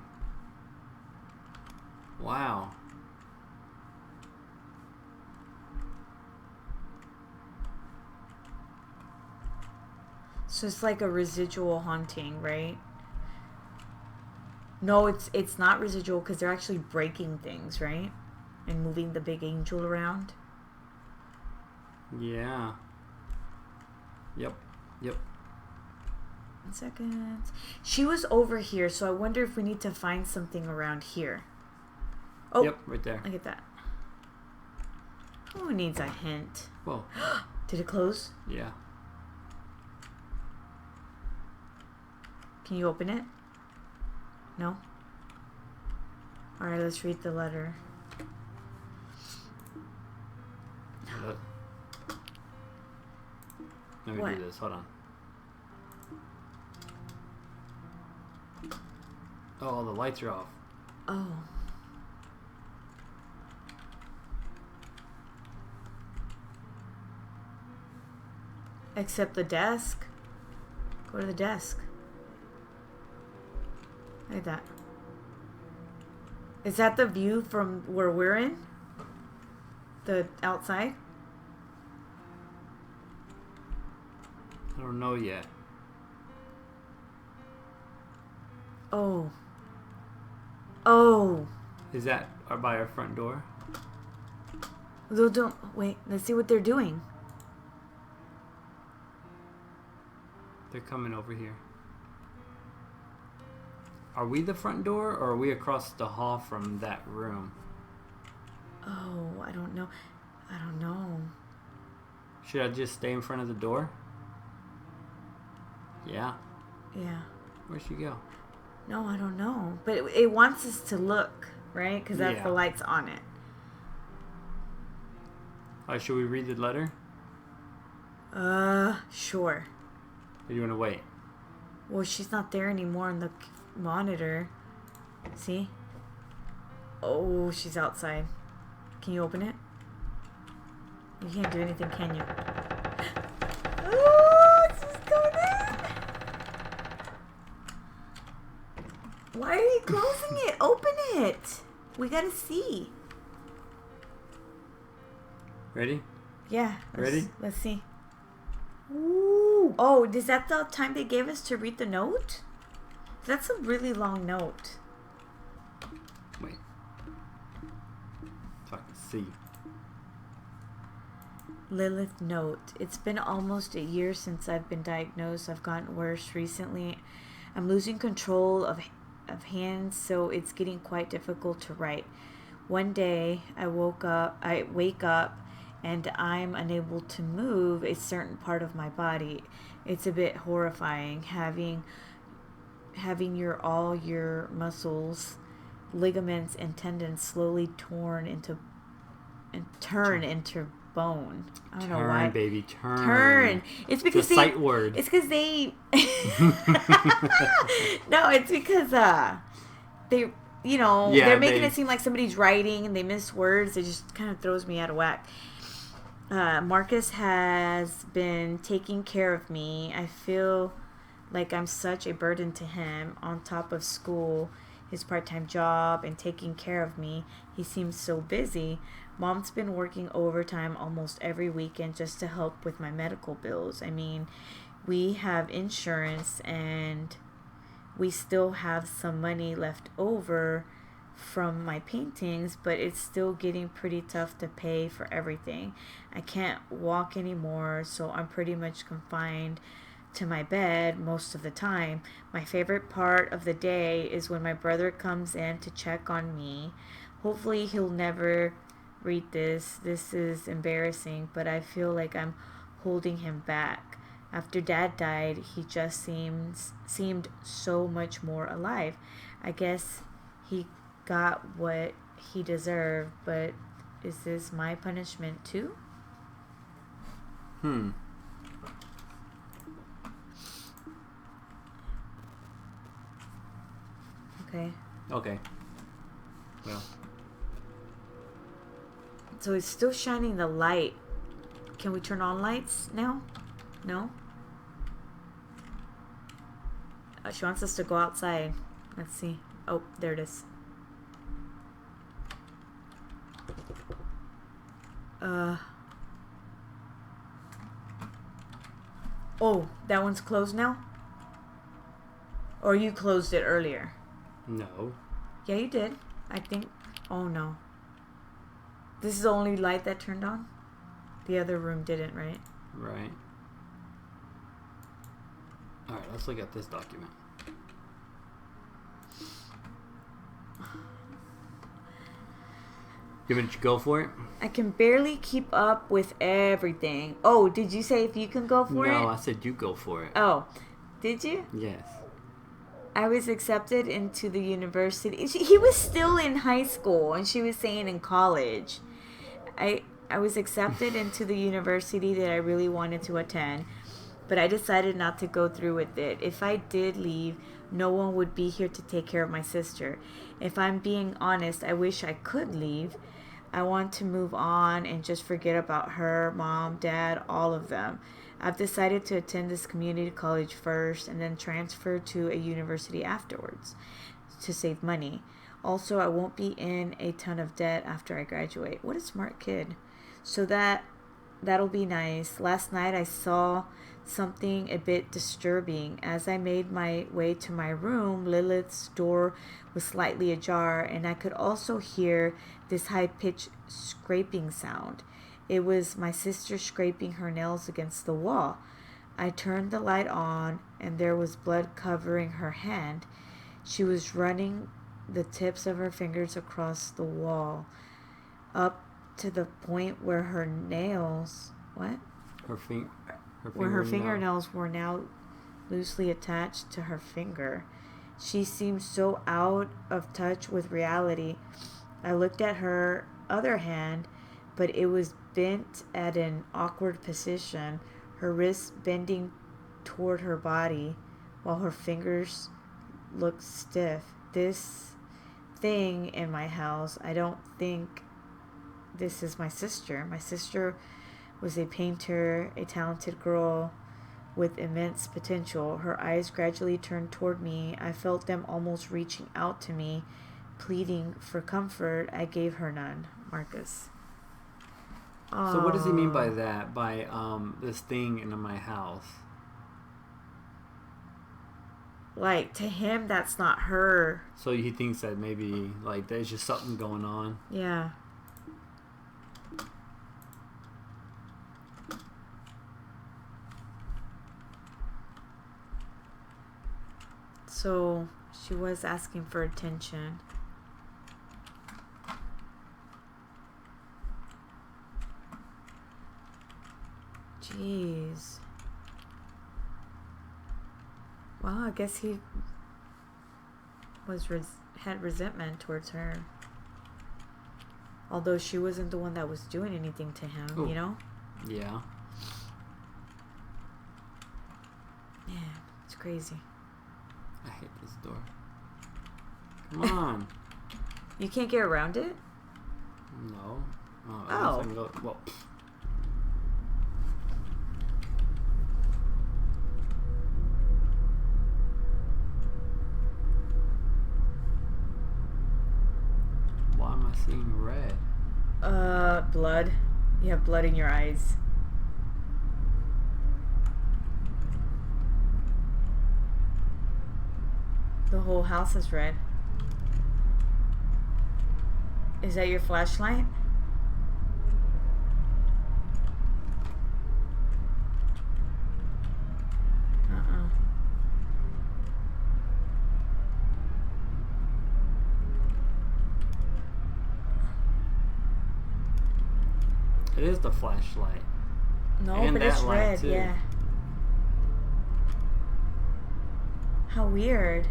Wow. So it's like a residual haunting, right? No, it's not residual because they're actually breaking things, right? And moving the big angel around. Yeah. Yep. 1 second. She was over here, so I wonder if we need to find something around here. Oh, Yep, right there. I get that. Who needs a hint? Whoa. Did it close? Yeah. Can you open it? No? Alright, let's read the letter. Let me What? do this. Hold on. Oh, the lights are off. Oh. Except the desk. Go to the desk. Look at that. Is that the view from where we're in? The outside? I don't know yet. Oh. Oh. Is that by our front door? Don't wait. Let's see what they're doing. They're coming over here. Are we the front door, or are we across the hall from that room? Oh, I don't know. Should I just stay in front of the door? Yeah. Yeah. Where'd she go? No, I don't know. But it wants us to look, right? Because that's Yeah. the lights on it. Should we read the letter? Sure. Or do you want to wait? Well, she's not there anymore on the monitor. See? Oh, she's outside. Can you open it? You can't do anything, can you? Oh, she's going in. Why are you closing it? Open it. We gotta see. Ready? Yeah. Ready? Let's see. Ooh. Oh, is that the time they gave us to read the note? That's a really long note. Wait. So I can see. Lilith note. It's been almost a year since I've been diagnosed. I've gotten worse recently. I'm losing control of hands, so it's getting quite difficult to write. One day I wake up and I'm unable to move a certain part of my body. It's a bit horrifying having all your muscles, ligaments and tendons slowly turn into bone. I don't know why. Turn, baby, turn. Turn. It's because it's a sight word. It's because they. No, it's because they. They're making it seem like somebody's writing and they miss words. It just kind of throws me out of whack. Marcus has been taking care of me. I feel like I'm such a burden to him on top of school, his part-time job, and taking care of me. He seems so busy. Mom's been working overtime almost every weekend just to help with my medical bills. I mean, we have insurance and we still have some money left over from my paintings, but it's still getting pretty tough to pay for everything. I can't walk anymore, so I'm pretty much confined to my bed most of the time. My favorite part of the day is when my brother comes in to check on me. Hopefully he'll never read this. This is embarrassing, but I feel like I'm holding him back. After Dad died, he just seemed so much more alive. I guess he got what he deserved, but is this my punishment too? Okay. Well. So it's still shining the light. Can we turn on lights now? No? She wants us to go outside. Let's see. Oh, there it is. Oh, that one's closed now? Or you closed it earlier? No. Yeah, you did. I think. Oh, no. This is the only light that turned on? The other room didn't, right? Right. Alright, let's look at this document. You want to go for it? I can barely keep up with everything. Oh, did you say if you can go for it? No, I said you go for it. Oh, did you? Yes. I was accepted into the university. He was still in high school, and she was saying in college. I was accepted into the university that I really wanted to attend, but I decided not to go through with it. If I did leave, no one would be here to take care of my sister. If I'm being honest, I wish I could leave. I want to move on and just forget about her, mom, dad, all of them. I've decided to attend this community college first and then transfer to a university afterwards to save money. Also, I won't be in a ton of debt after I graduate. What a smart kid. So that'll be nice. Last night I saw something a bit disturbing. As I made my way to my room, Lilith's door was slightly ajar, and I could also hear this high-pitched scraping sound. It was my sister scraping her nails against the wall. I turned the light on, and there was blood covering her hand. She was running the tips of her fingers across the wall, up to the point where her nails... What? Where her fingernails were now loosely attached to her finger. She seemed so out of touch with reality. I looked at her other hand, but it was bent at an awkward position, her wrists bending toward her body, while her fingers looked stiff. This thing in my house. I don't think this is my sister. My sister was a painter, a talented girl with immense potential. Her eyes gradually turned toward me. I felt them almost reaching out to me, pleading for comfort. I gave her none. Marcus. So what does he mean by that? By this thing in my house? Like, to him, that's not her. So he thinks that maybe, like, there's just something going on. Yeah. So she was asking for attention. Jeez. Well, I guess he was had resentment towards her. Although she wasn't the one that was doing anything to him, Ooh. you know? Yeah. Yeah, it's crazy. I hate this door. Come on. You can't get around it? No. Oh. I can go, well, why am I seeing red? Blood. You have blood in your eyes. The whole house is red. Is that your flashlight? It is the flashlight. No, And but it's that light, red, too. yeah. How weird.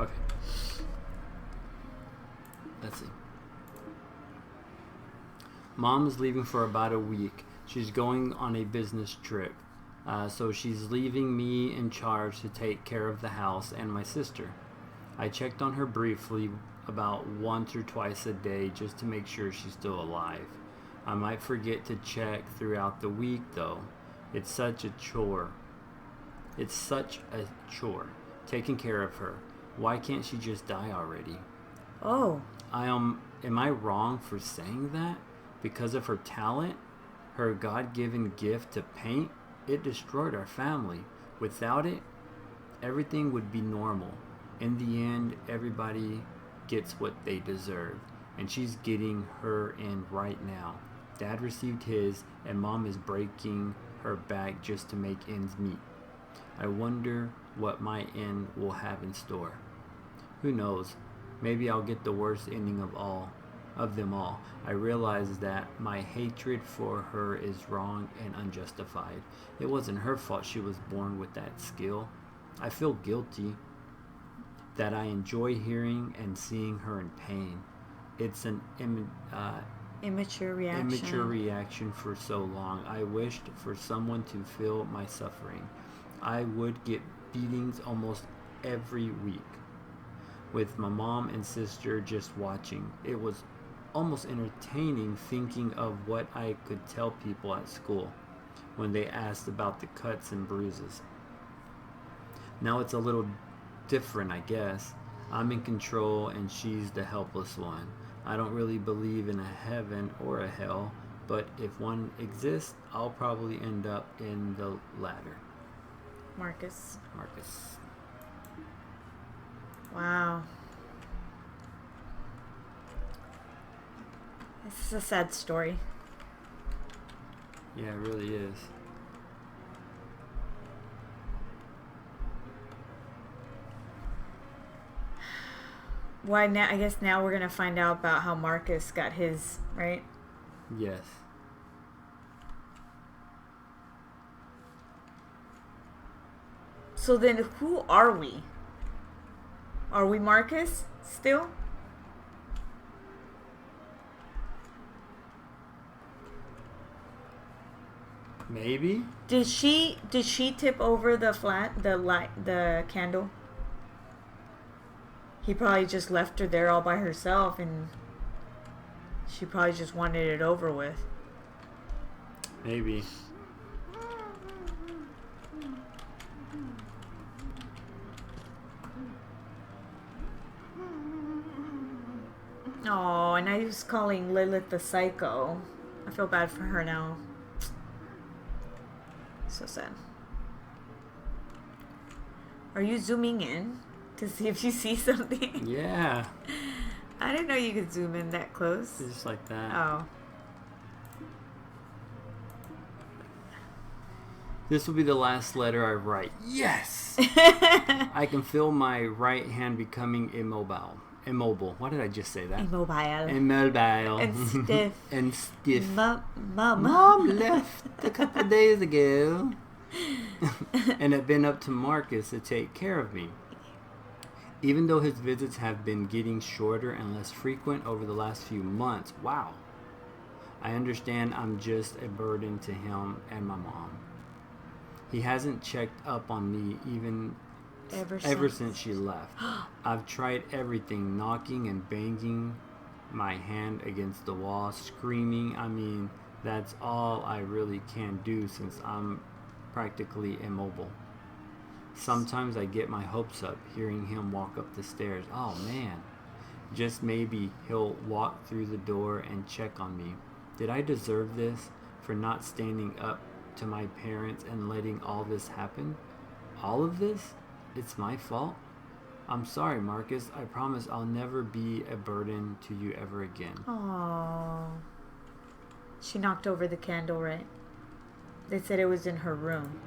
Okay. Let's see. Mom is leaving for about a week. She's going on a business trip. So she's leaving me in charge to take care of the house and my sister. I checked on her briefly about once or twice a day just to make sure she's still alive. I might forget to check throughout the week though. It's such a chore. Taking care of her. Why can't she just die already? Oh. Am I wrong for saying that? Because of her talent, her God-given gift to paint, it destroyed our family. Without it, everything would be normal. In the end, everybody gets what they deserve, and she's getting her in right now. Dad received his, and Mom is breaking her back just to make ends meet. I wonder what my end will have in store. Who knows? Maybe I'll get the worst ending of them all. I realize that my hatred for her is wrong and unjustified. It wasn't her fault she was born with that skill. I feel guilty that I enjoy hearing and seeing her in pain. It's an Immature reaction. immature reaction for so long. I wished for someone to feel my suffering. I would get beatings almost every week with my mom and sister just watching. It was almost entertaining thinking of what I could tell people at school when they asked about the cuts and bruises. Now it's a little different, I guess. I'm in control and she's the helpless one. I don't really believe in a heaven or a hell, but if one exists, I'll probably end up in the latter. Marcus. Wow. This is a sad story. Yeah, it really is. Why now? I guess now we're gonna find out about how Marcus got his, right? Yes. So then, who are we? Are we Marcus still? Maybe? Did she tip over the candle? He probably just left her there all by herself, and she probably just wanted it over with. Maybe. Oh, and I was calling Lilith the psycho. I feel bad for her now. So sad. Are you zooming in to see if you see something? Yeah. I didn't know you could zoom in that close. Just like that. Oh. This will be the last letter I write. Yes! I can feel my right hand becoming immobile. Why did I just say that? Immobile. Immobile. And stiff. And stiff. Mom left a couple of days ago. And have been up to Marcus to take care of me. Even though his visits have been getting shorter and less frequent over the last few months. Wow. I understand I'm just a burden to him and my mom. He hasn't checked up on me even ever since she left. I've tried everything, knocking and banging my hand against the wall, screaming. I mean, that's all I really can do since I'm practically immobile. Sometimes I get my hopes up hearing him walk up the stairs. Oh man, just maybe he'll walk through the door and check on me. Did I deserve this for not standing up to my parents and letting all this happen? All of this? It's my fault? I'm sorry, Marcus. I promise I'll never be a burden to you ever again. Oh. She knocked over the candle, right? They said it was in her room.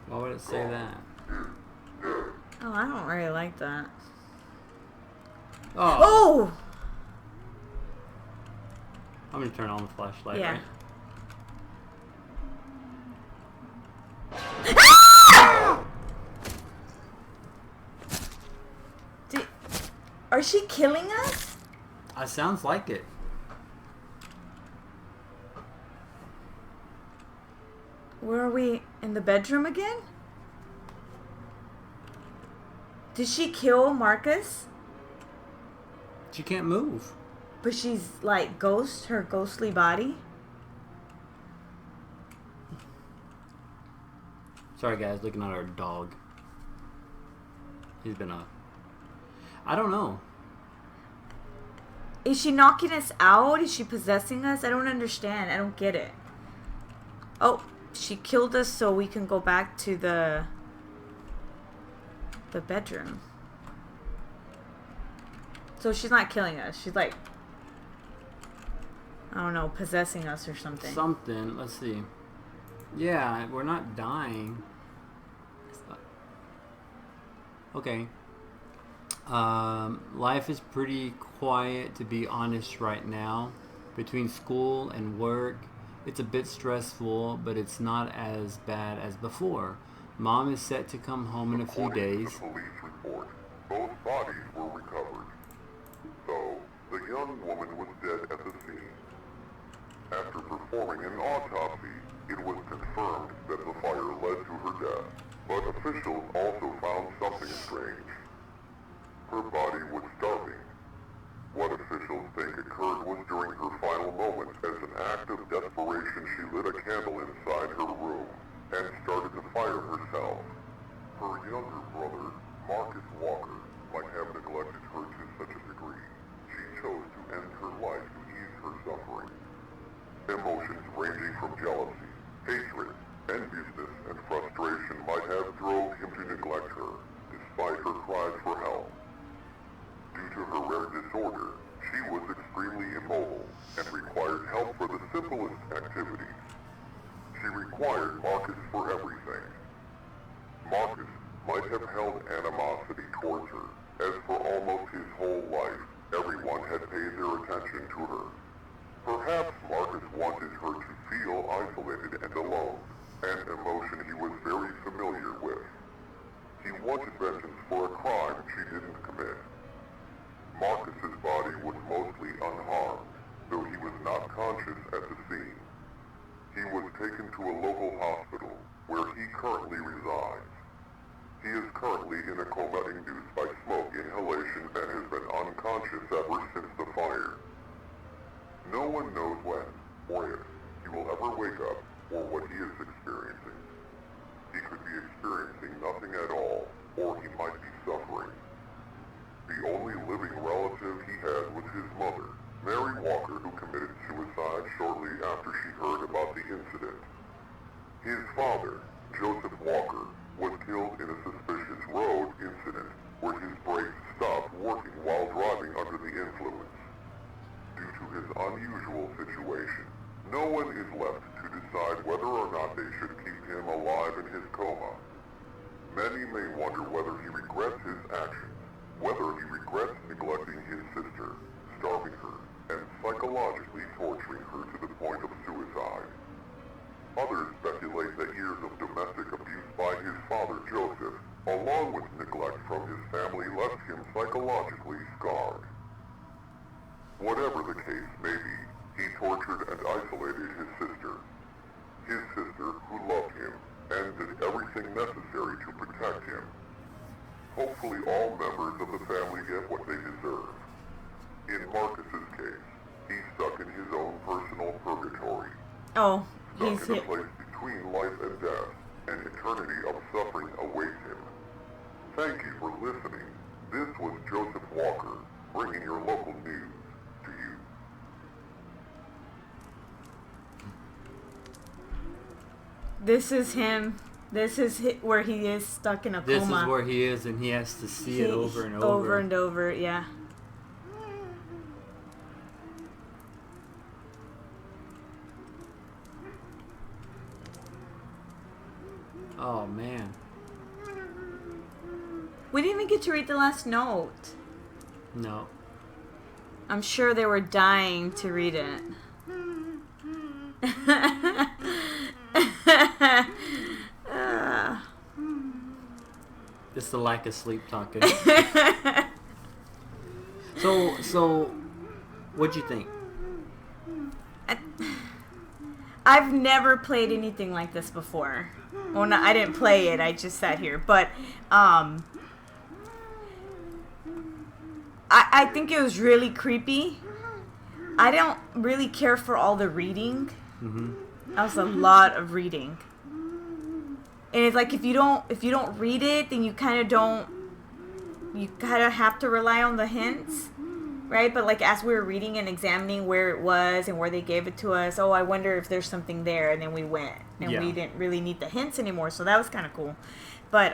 Why would it say that? Oh, I don't really like that. Oh! Oh! I'm gonna turn on the flashlight, Yeah. right? Are she killing us? Sounds like it. Where are we? In the bedroom again? Did she kill Marcus? She can't move. But she's like her ghostly body? Sorry guys, looking at our dog. He's been I don't know. Is she knocking us out? Is she possessing us? I don't understand. I don't get it. Oh, she killed us so we can go back to the bedroom. So she's not killing us. She's like, I don't know, possessing us or something. Something. Let's see. Yeah, we're not dying. Okay. Life is pretty quiet, to be honest, right now. Between school and work, it's a bit stressful, but it's not as bad as before. Mom is set to come home in a few days. According to the police report, both bodies were recovered, though the young woman was dead at the scene. After performing an autopsy, it was confirmed that the fire led to her death, but officials also found something strange. Her body was starving. What officials think occurred was during her final moments. As an act of desperation, she lit a candle inside her room and started the fire herself. Her younger brother, Marcus Walker, might have neglected her to such a degree. She chose to end her life to ease her suffering. Emotions ranging from jealousy, hatred, enviousness, and frustration might have drove him to neglect her, despite her cries for help. Due to her rare disorder, she was extremely immobile and required help for the simplest activities. She required Marcus for everything. Marcus might have held animosity towards her, as for almost his whole life, everyone had paid their attention to her. Perhaps Marcus wanted her to feel isolated and alone, an emotion he was very familiar with. He wanted vengeance for a crime she didn't commit. Marcus's body was mostly unharmed, though he was not conscious at the scene. He was taken to a local hospital, where he currently resides. He is currently in a coma induced by smoke inhalation and has been unconscious ever since the fire. No one knows when, or if, he will ever wake up, or what he is experiencing. He could be experiencing nothing at all, or he might be suffering. The only living relative he had was his mother, Mary Walker, who committed suicide shortly after she heard about the incident. His father, Joseph Walker, was killed in a suspicious road incident where his brakes stopped working while driving under the influence. Due to his unusual situation, no one is left to decide whether or not they should keep him alive in his coma. Many may wonder whether he regrets his actions, whether he regrets neglecting his sister, starving her, and psychologically torturing her to the point of suicide. Others speculate that years of domestic abuse by his father Joseph, along with neglect from his family, left him psychologically scarred. Whatever the case may be, he tortured and isolated his sister. His sister, who loved him, and did everything necessary to protect him. Hopefully all members of the family get what they deserve. In Marcus's case, he's stuck in his own personal purgatory. Oh, Stuck in a place between life and death, an eternity of suffering awaits him. Thank you for listening. This was Joseph Walker, bringing your local news to you. This is him. This is where he is stuck in a coma. This is where he is, and he has to see it over and over. Over and over, yeah. Oh, man. We didn't even get to read the last note. No. I'm sure they were dying to read it. It's the lack of sleep talking. So, what'd you think? I've never played anything like this before. Well, no, I didn't play it. I just sat here. But I think it was really creepy. I don't really care for all the reading. Mm-hmm. That was a lot of reading. And it's like if you don't read it, then you kind of have to rely on the hints, right? But like as we were reading and examining where it was and where they gave it to us, I wonder if there's something there, and then we went and we didn't really need the hints anymore, so that was kind of cool. But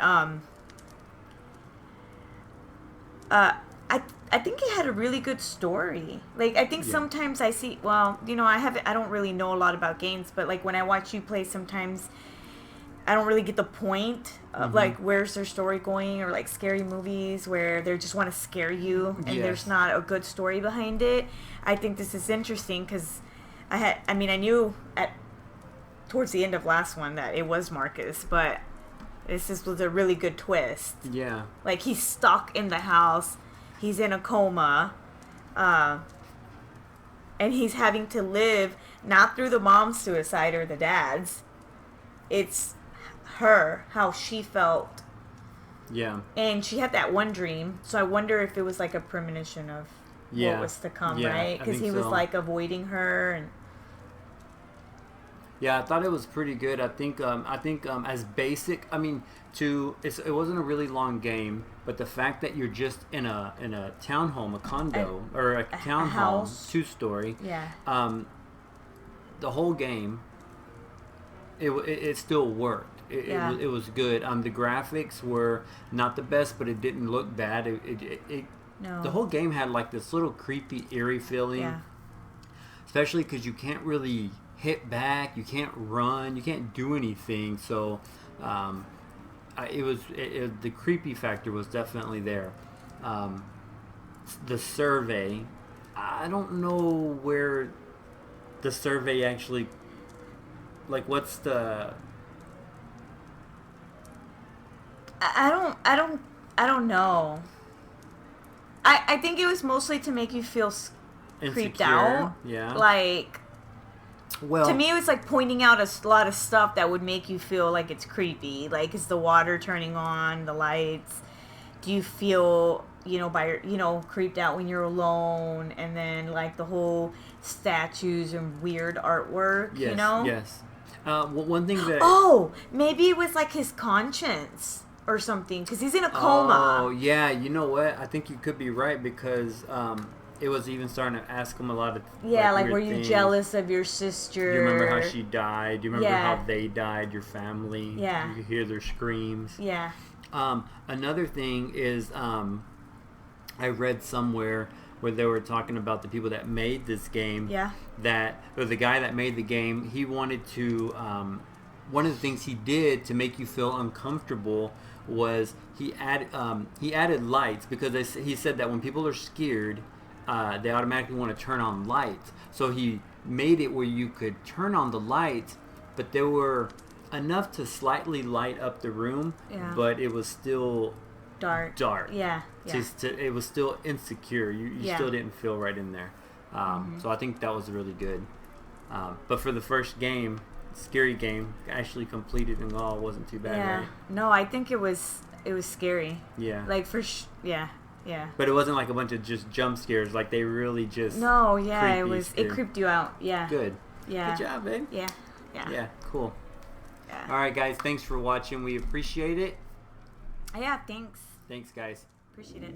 I think it had a really good story. Like I think sometimes I see, well, I don't really know a lot about games, but like when I watch you play, sometimes I don't really get the point of like where's their story going, or like scary movies where they just want to scare you and there's not a good story behind it. I think this is interesting because I knew towards the end of last one that it was Marcus, but this was a really good twist. Yeah. Like he's stuck in the house, he's in a coma, and he's having to live not through the mom's suicide or the dad's. It's her, how she felt. Yeah. And she had that one dream, so I wonder if it was like a premonition of what was to come, right? Because he was like avoiding her. And yeah, I thought it was pretty good. I think as basic, it wasn't a really long game, but the fact that you're just in a townhome, a condo, or a townhome, 2-story. Yeah. The whole game, it still worked. It was good. The graphics were not the best, but it didn't look bad. No. The whole game had like this little creepy, eerie feeling. Yeah. Especially because you can't really hit back, you can't run, you can't do anything. So, the creepy factor was definitely there. The survey, I don't know where the survey actually, like, what's the... I don't know. I think it was mostly to make you feel creeped out. Yeah. Like, well, to me, it was like pointing out a lot of stuff that would make you feel like it's creepy. Like, is the water turning on, the lights? Do you feel, creeped out when you're alone? And then, like, the whole statues and weird artwork, yes, you know? Yes. One thing that... Oh, maybe it was like his conscience or something, because he's in a coma. Oh, yeah, you know what? I think you could be right, because it was even starting to ask him a lot of like were you things. Jealous of your sister? Do you remember how she died? Do you remember Yeah. how they died, your family? Yeah. You hear their screams. Yeah. Another thing is, I read somewhere where they were talking about the people that made this game. Yeah. Or the guy that made the game, he wanted to... one of the things he did to make you feel uncomfortable was he added lights, because he said that when people are scared, they automatically want to turn on lights. So he made it where you could turn on the lights, but there were enough to slightly light up the room, but it was still dark. Yeah. It was still insecure. You still didn't feel right in there. So I think that was really good. But for the first game, scary game, actually completed and all, wasn't too bad, right? No, I think it was scary. Yeah. Like, yeah. But it wasn't like a bunch of just jump scares. Like, they really just... No, yeah, it creeped you out. Yeah. Good. Yeah. Good job, babe. Yeah. Yeah, cool. Yeah. All right, guys, thanks for watching. We appreciate it. Yeah, thanks. Thanks, guys. Appreciate it.